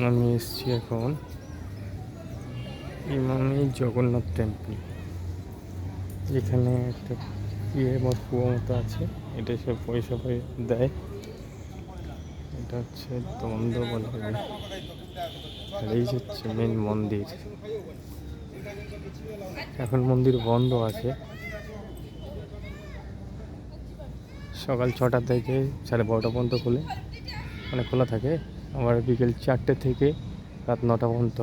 আমি এসেছি এখন ইমামি জগন্নাথ টেম্পল। এখানে একটা বা কুয়ো মতো আছে, এটা সব পয়সা দেয়। এটা হচ্ছে দ্বন্দ্ব বলা হবে। আর এই হচ্ছে মেন মন্দির। এখন মন্দির বন্ধ আছে, সকাল 6টা থেকে 12:30 পর্যন্ত খোলে, মানে খোলা থাকে। আবার বিকেল 4টে থেকে রাত 9টা পর্যন্ত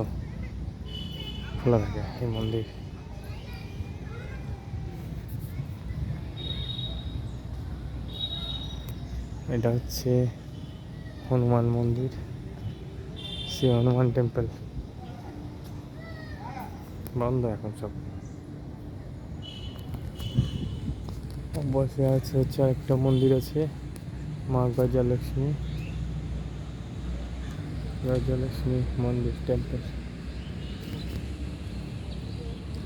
খোলা থাকে এই মন্দির। এটা হচ্ছে হনুমান মন্দির, শ্রী হনুমান টেম্পল। বন্ধ এখন সব। বসে আছে হচ্ছে একটা মন্দির আছে, মা গজালক্ষ্মী মন্দির টেম্পল।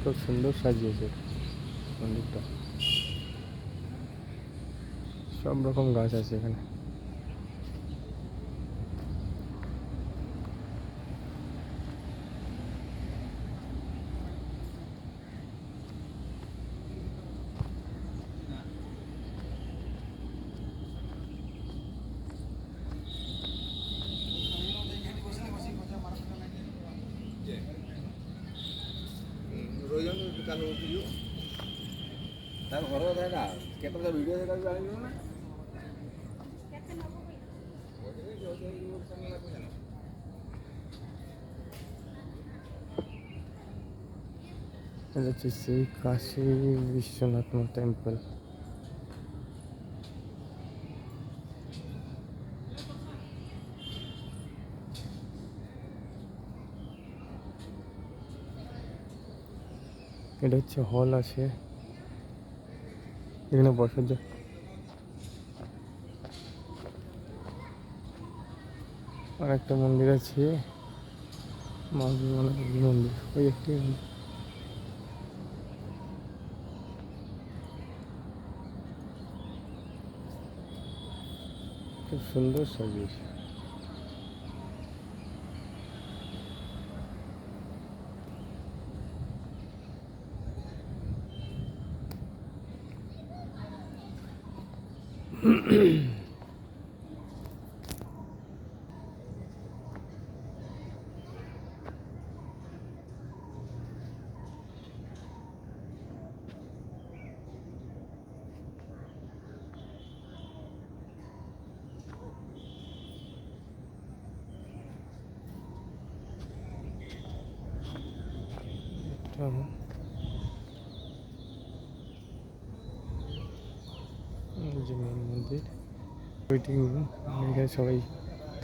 খুব সুন্দর সাজিয়েছে মন্দিরটা, সব রকম গাছ আছে এখানে। এটা হচ্ছে শ্রী কাশী বিশ্বনাথ টেম্পল। এটা হচ্ছে হল আছে, এখানে বসার জন্য। আর একটা মন্দির আছে, মন্দির, ওই একটি খুব সুন্দর সাজিয়েছে। যে মেন মন্দির, ওয়েটিং রুম, এখানে সবাই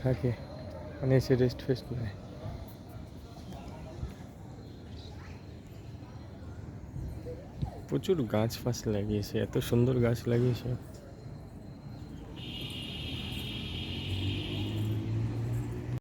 থাকে, মানে এসে রেস্ট ফেস্ট নেয়। প্রচুর গাছ ফাছ লাগিয়েছে, এত সুন্দর গাছ লাগিয়েছে।